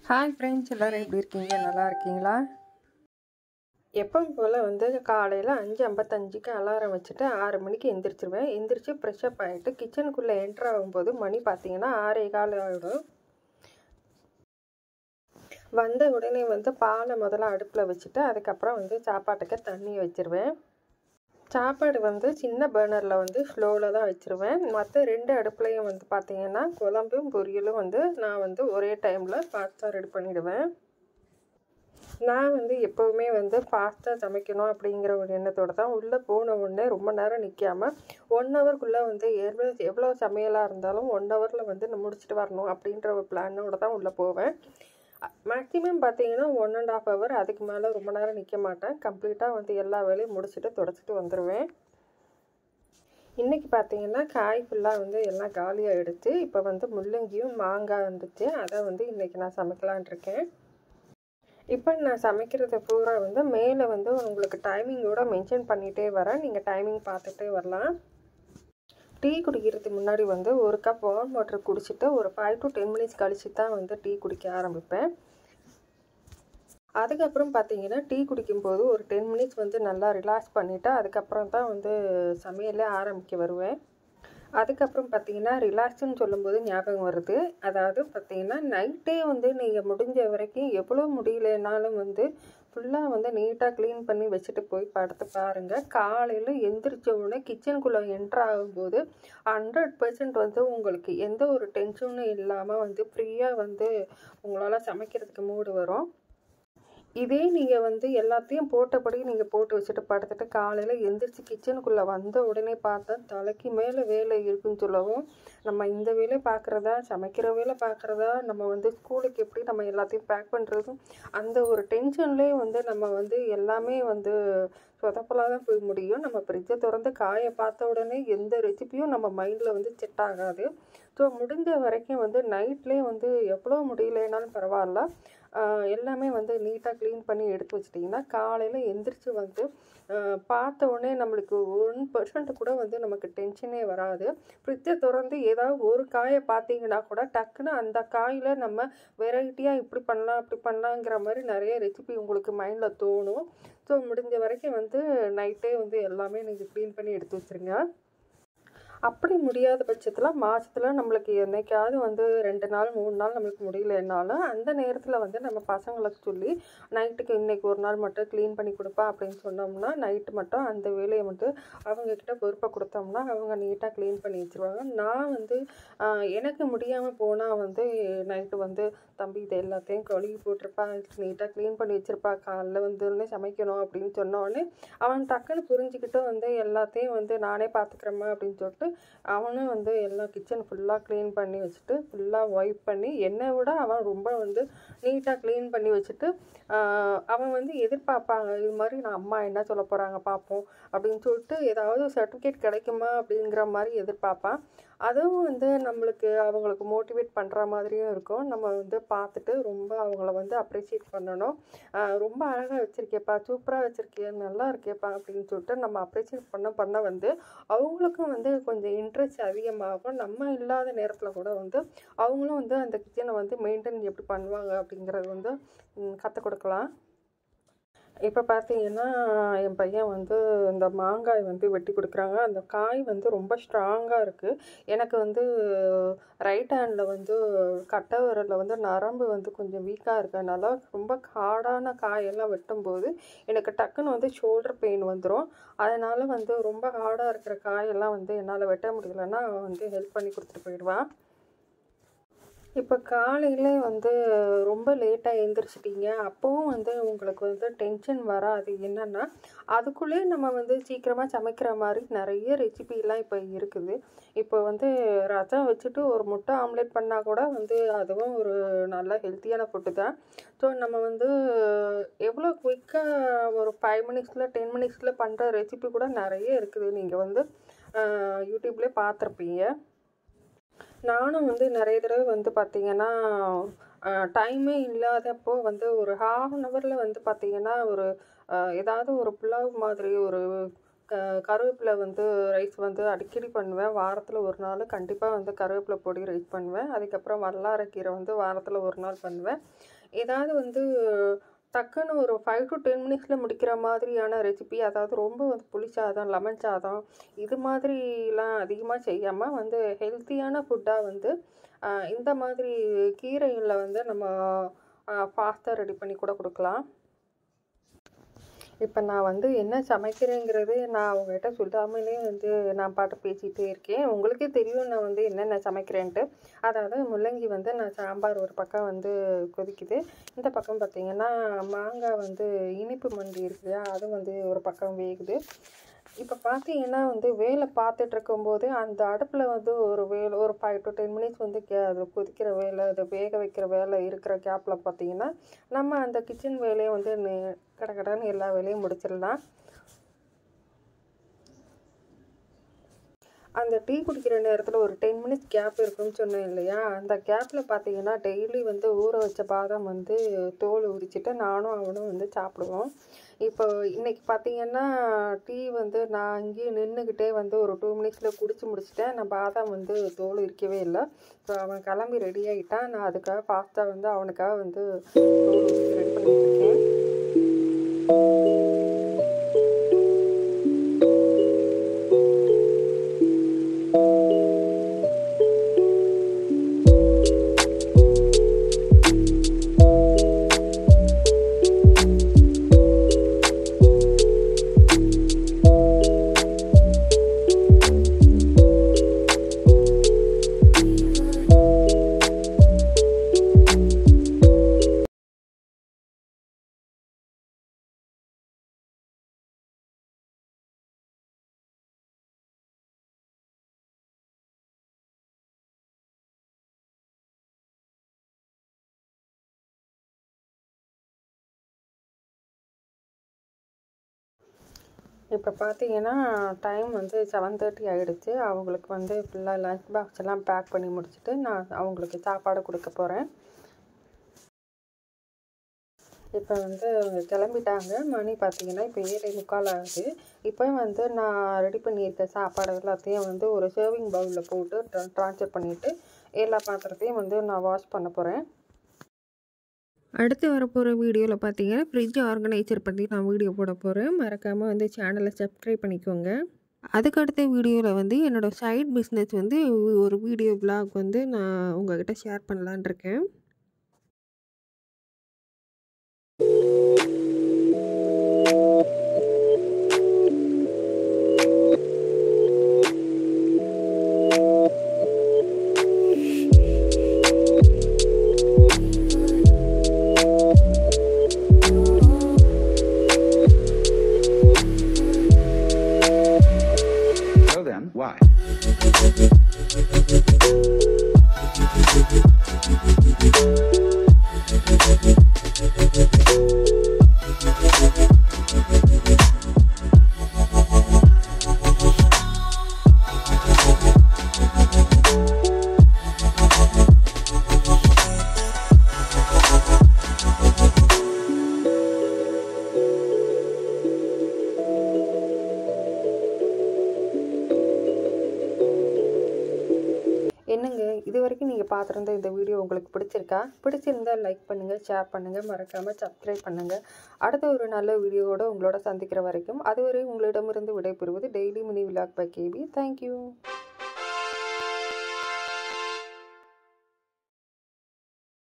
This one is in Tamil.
ஹாய் ஃப்ரெண்ட்ஸ், எல்லோரும் எப்படி இருக்கீங்க? நல்லா இருக்கீங்களா? எப்பவும் போல் காலையில் 5:55க்கு அலாரம் வச்சுட்டு 6 மணிக்கு எந்திரிச்சிருவேன். எந்திரிச்சு ஃப்ரெஷ்அப் ஆகிட்டு கிச்சனுக்குள்ளே என்ட்ரு ஆகும்போது மணி பார்த்தீங்கன்னா 6:15 ஆகிடும். வந்த உடனே பாலை முதல்ல அடுப்பில் வச்சுட்டு அதுக்கப்புறம் சாப்பாட்டுக்கு தண்ணி வச்சுருவேன். சாப்பாடு சின்ன பர்னரில் ஸ்லோவில் தான் வச்சுருவேன். மற்ற 2 அடுப்புலையும் பார்த்தீங்கன்னா குழம்பும் பொரியலும் நான் ஒரே டைமில் ஃபாஸ்ட்டாக ரெடி பண்ணிவிடுவேன். நான் எப்போவுமே ஃபாஸ்ட்டாக சமைக்கணும் அப்படிங்கிற ஒரு எண்ணத்தோடு தான் உள்ளே போன உடனே ரொம்ப நேரம் நிற்காமல் 1 ஹவருக்குள்ளே எவ்வளோ சமையலாக இருந்தாலும் 1 ஹவரில் நான் முடிச்சுட்டு வரணும் அப்படின்ற ஒரு பிளானோடு தான் உள்ளே போவேன். மேக்ஸிமம் பார்த்தீங்கன்னா 1.5 ஹவர், அதுக்கு மேலே ரொம்ப நேரம் நிற்க மாட்டேன். கம்ப்ளீட்டாக எல்லா வேலையும் முடிச்சுட்டு தொடச்சிட்டு வந்துடுவேன். இன்றைக்கி பார்த்தீங்கன்னா காய் ஃபுல்லாக எல்லாம் காலியாக எடுத்து இப்போ முள்ளங்கியும் மாங்காய் வந்துச்சு. அதை இன்றைக்கி நான் சமைக்கலான் இருக்கேன். இப்போ நான் சமைக்கிறத பூரா மேலே உங்களுக்கு டைமிங்கோடு மென்ஷன் பண்ணிகிட்டே வரேன். நீங்கள் டைமிங் பார்த்துட்டே வரலாம். டீ குடிக்கிறதுக்கு முன்னாடி 1 கப் வார்ம் வாட்டர் குடிச்சிட்டு ஒரு 5 to 10 மினிட்ஸ் கழிச்சு தான் டீ குடிக்க ஆரம்பிப்பேன். அதுக்கப்புறம் பார்த்தீங்கன்னா டீ குடிக்கும்போது ஒரு 10 மினிட்ஸ் நல்லா ரிலாக்ஸ் பண்ணிவிட்டு அதுக்கப்புறம் தான் சமையலே ஆரம்பிக்க வருவேன். அதுக்கப்புறம் பார்த்தீங்கன்னா ரிலாக்ஸ்ன்னு சொல்லும்போது ஞாபகம் வருது. அதாவது பார்த்தீங்கன்னா நைட்டே நீங்கள் முடிஞ்ச வரைக்கும் எவ்வளோ முடியலனாலும் ஃபுல்லாக நீட்டாக க்ளீன் பண்ணி வச்சுட்டு போய் படுத்து பாருங்கள். காலையில் எந்திரிச்ச உடனே கிச்சனுக்குள்ளே என்ட்ரு ஆகும்போது 100% உங்களுக்கு எந்த ஒரு டென்ஷனும் இல்லாமல் ஃப்ரீயாக உங்களால் சமைக்கிறதுக்கு மூடு வரும். இதே நீங்கள் எல்லாத்தையும் போட்டபடி நீங்கள் போட்டு வச்சுட்டு படுத்துட்டு காலையில் எந்திரிச்சு கிச்சனுக்குள்ளே வந்த உடனே பார்த்தா தலைக்கு மேலே வேலை இருக்குன்னு சொல்லவும், நம்ம இந்த வேலை பார்க்குறதா, சமைக்கிற வேலை பார்க்குறதா, நம்ம ஸ்கூலுக்கு எப்படி நம்ம எல்லாத்தையும் பேக் பண்ணுறதும் அந்த ஒரு டென்ஷன்லேயே நம்ம எல்லாமே சொதப்பலாக தான் போய் முடியும். நம்ம ஃப்ரிட்ஜை திறந்து காயை பார்த்த உடனே எந்த ரெசிப்பியும் நம்ம மைண்டில் செட் ஆகாது. ஸோ முடிஞ்ச வரைக்கும் நைட்லேயே எவ்வளோ முடியலைனாலும் பரவாயில்ல, எல்லாமே நீட்டாக க்ளீன் பண்ணி எடுத்து வச்சிட்டிங்கன்னா காலையில் எந்திரிச்சு பார்த்த உடனே நம்மளுக்கு 1% கூட நமக்கு டென்ஷனே வராது. ஃப்ரிட்ஜை திறந்து ஏதாவது ஒரு காயை பார்த்தீங்கன்னா கூட டக்குன்னு அந்த காயில் நம்ம வெரைட்டியாக இப்படி பண்ணலாம் அப்படி பண்ணலாங்கிற மாதிரி நிறைய ரெசிபி உங்களுக்கு மைண்டில் தோணும். ஸோ முடிஞ்ச வரைக்கும் நைட்டே எல்லாமே நீங்கள் க்ளீன் பண்ணி எடுத்து வச்சுருங்க. அப்படி முடியாத பட்சத்தில் மாதத்தில் நம்மளுக்கு என்றைக்காவது 2 நாள் 3 நாள் நம்மளுக்கு முடியலனாலும் அந்த நேரத்தில் நம்ம பசங்களுக்கு சொல்லி நைட்டுக்கு இன்றைக்கி ஒரு நாள் மட்டும் க்ளீன் பண்ணி கொடுப்பா அப்படின்னு சொன்னோம்னா நைட்டு மட்டும் அந்த வேலையை அவங்கக்கிட்ட பொறுப்பை கொடுத்தோம்னா அவங்க நீட்டாக க்ளீன் பண்ணி வச்சுருவாங்க. நான் எனக்கு முடியாமல் போனால் நைட்டு தம்பி இதை எல்லாத்தையும் கழுவி போட்டிருப்பா, நீட்டாக க்ளீன் பண்ணி வச்சுருப்பா, காலைல சமைக்கணும் அப்படின்னு சொன்னோடனே அவன் டக்குன்னு புரிஞ்சுக்கிட்டு எல்லாத்தையும் நானே பார்த்துக்கிறேம்மா அப்படின்னு சொல்லிட்டு அவனும் எல்லாம் கிச்சன் ஃபுல்லாக க்ளீன் பண்ணி வச்சுட்டு ஃபுல்லாக வைப் பண்ணி என்னை விட அவன் ரொம்ப நீட்டாக க்ளீன் பண்ணி வச்சுட்டு அவன் எதிர்பார்ப்பாங்க, இது மாதிரி நான் அம்மா என்ன சொல்ல போகிறாங்க பார்ப்போம் அப்படின்னு சொல்லிட்டு ஏதாவது சர்டிஃபிகேட் கிடைக்குமா அப்படிங்கிற மாதிரி எதிர்பார்ப்பான். அதுவும் நம்மளுக்கு அவங்களுக்கு மோட்டிவேட் பண்ணுற மாதிரியும் இருக்கும். நம்ம பார்த்துட்டு ரொம்ப அவங்கள அப்ரிஷியேட் பண்ணணும். ரொம்ப அழகாக வச்சுருக்கேப்பா, சூப்பராக வச்சுருக்கே, நல்லா இருக்கேப்பா அப்படின்னு சொல்லிட்டு நம்ம அப்ரிஷியேட் பண்ண அவங்களுக்கும் கொஞ்சம் இன்ட்ரெஸ்ட் அதிகமாகும். நம்ம இல்லாத நேரத்தில் கூட அவங்களும் அந்த கிச்சனை மெயின்டைன் எப்படி பண்ணுவாங்க அப்படிங்கிறது கற்றுக் கொடுக்கலாம். இப்போ பார்த்தீங்கன்னா என் பையன் இந்த மாங்காய் வெட்டி கொடுக்குறாங்க. அந்த காய் ரொம்ப ஸ்ட்ராங்காக இருக்குது. எனக்கு ரைட் ஹேண்டில் கட்டை விரலில் நரம்பு கொஞ்சம் வீக்காக இருக்கிறதுனால ரொம்ப ஹார்டான காயெல்லாம் வெட்டும்போது எனக்கு டக்குன்னு ஷோல்டர் பெயின் வந்துடும். அதனால் ரொம்ப ஹார்டாக இருக்கிற காயெல்லாம் என்னால் வெட்ட முடியலன்னா ஹெல்ப் பண்ணி கொடுத்துட்டு போயிடுவான். இப்போ காலையில் ரொம்ப லேட்டாக எழுந்திரிச்சிட்டிங்க, அப்போவும் உங்களுக்கு டென்ஷன் வராது. என்னென்னா அதுக்குள்ளேயே நம்ம சீக்கிரமாக சமைக்கிற மாதிரி நிறைய ரெசிபிலாம் இப்போ இருக்குது. இப்போ ரசம் வச்சுட்டு ஒரு முட்டை ஆம்லேட் பண்ணால் கூட அதுவும் ஒரு நல்ல ஹெல்த்தியான ஃபுட்டு தான். ஸோ நம்ம எவ்வளோ குயிக்காக ஒரு 5 மினிட்ஸில் 10 மினிட்ஸில் பண்ணுற ரெசிபி கூட நிறைய இருக்குது. நீங்கள் யூடியூப்லேயே பார்த்துருப்பீங்க. நானும் நிறைய தடவை பார்த்தீங்கன்னா டைமே இல்லாதப்போ ஒரு 1/2 ஹவரில் பார்த்தீங்கன்னா ஒரு ஏதாவது ஒரு புலாவ் மாதிரி ஒரு கருவேப்பிலை வந்து ரைஸ் வந்து அடிக்கடி பண்ணுவேன். வாரத்தில் ஒரு நாள் கண்டிப்பாக வந்து கருவேப்பிலை பொடி ரைஸ் பண்ணுவேன். அதுக்கப்புறம் வல்லாரைக்கீரை வந்து வாரத்தில் ஒரு நாள் பண்ணுவேன். ஏதாவது வந்து டக்குன்னு ஒரு 5 to 10 மினிட்ஸில் முடிக்கிற மாதிரியான ரெசிபி, அதாவது ரொம்ப வந்து புளி சாதம், லெமன் சாதம் இது மாதிரிலாம் அதிகமாக செய்யாமல் வந்து ஹெல்த்தியான ஃபுட்டாக வந்து இந்த மாதிரி கீரைகளில் வந்து நம்ம ஃபாஸ்ட்டாக ரெடி பண்ணி கூட கொடுக்கலாம். இப்போ நான் வந்து என்ன சமைக்கிறேங்கிறது நான் அவங்ககிட்ட சொல்லாமலே வந்து நான் பாட்டு பேசிகிட்டே இருக்கேன். உங்களுக்கே தெரியும் நான் வந்து என்னென்ன சமைக்கிறேன்ட்டு. அதாவது முள்ளங்கி வந்து நான் சாம்பார் ஒரு பக்கம் வந்து கொதிக்குது. இந்த பக்கம் பார்த்திங்கன்னா மாங்காய் வந்து இனிப்பு மண்டி இருக்குது, அது வந்து ஒரு பக்கம் வேகுது. இப்போ பார்த்தீங்கன்னா வந்து வேலை பார்த்துட்டு இருக்கும்போது அந்த அடுப்பில் வந்து ஒரு 5 to 10 மினிட்ஸ் வந்து அது கொதிக்கிற வேலை, அதை வேக வைக்கிற வேலை இருக்கிற கேப்பில் பார்த்தீங்கன்னா நம்ம அந்த கிச்சன் வேலையை வந்து கடகடன்னு எல்லா வேலையும் முடிச்சிடலாம். அந்த டீ குடிக்கிற நேரத்தில் ஒரு 10 மினிட்ஸ் கேப் இருக்குன்னு சொன்னேன் இல்லையா, அந்த கேப்பில் பார்த்தீங்கன்னா டெய்லி வந்து ஊற வச்ச பாதாம் வந்து தோல் உரிச்சிட்டு நானும் அவனும் வந்து சாப்பிடுவோம். இப்போ இன்றைக்கி பார்த்தீங்கன்னா டீ வந்து நான் இங்கேயே நின்றுக்கிட்டே வந்து ஒரு 2 மினிட்ஸில் குடிச்சு முடிச்சிட்டேன். நான் பாதாம் வந்து தோல் உரிக்கவே இல்லை. ஸோ அவன் கிளம்பி ரெடி ஆகிட்டான். நான் அதுக்காக ஃபாஸ்ட்டாக வந்து அவனுக்காக வந்து தோல் உரிச்சு ரெடி பண்ணிட்டு இருக்கேன். இப்போ பார்த்தீங்கன்னா டைம் வந்து 7:30 ஆகிடுச்சு. அவங்களுக்கு வந்து ஃபுல்லாக லஞ்ச் பாக்ஸ் எல்லாம் பேக் பண்ணி முடிச்சுட்டு நான் அவங்களுக்கு சாப்பாடு கொடுக்க போகிறேன். இப்போ வந்து கிளம்பிட்டாங்க. மணி பார்த்தீங்கன்னா இப்போ 7:45 ஆகுது. இப்போ வந்து நான் ரெடி பண்ணியிருக்க சாப்பாடு எல்லாத்தையும் வந்து ஒரு சர்விங் பவுலில் போட்டு ட்ரான்ஸ்ஃபர் பண்ணிவிட்டு எல்லா பாத்திரத்தையும் வந்து நான் வாஷ் பண்ண போகிறேன். அடுத்து வரப்போகிற வீடியோவில் பார்த்தீங்கன்னா ஃப்ரிட்ஜ் ஆர்கனைசர் பற்றி நான் வீடியோ போட போகிறேன். மறக்காமல் வந்து சேனலை சப்ஸ்கிரைப் பண்ணிக்கோங்க. அதுக்கடுத்த வீடியோவில் வந்து என்னோடய சைட் பிஸ்னஸ் வந்து ஒரு வீடியோ விலாக் வந்து நான் உங்கள்கிட்ட ஷேர் பண்ணலான் இருக்கேன். Why? என்னங்க, இது வரைக்கும் நீங்கள் பார்த்துருந்த இந்த வீடியோ உங்களுக்கு பிடிச்சிருக்கா? பிடிச்சிருந்தால் லைக் பண்ணுங்கள், ஷேர் பண்ணுங்கள், மறக்காமல் சப்ஸ்கிரைப் பண்ணுங்கள். அடுத்த ஒரு நல்ல வீடியோவோடு உங்களோட சந்திக்கிற வரைக்கும் அதுவரை உங்களிடமிருந்து விடைபெறுவது daily mini vlog by KP. Thank you.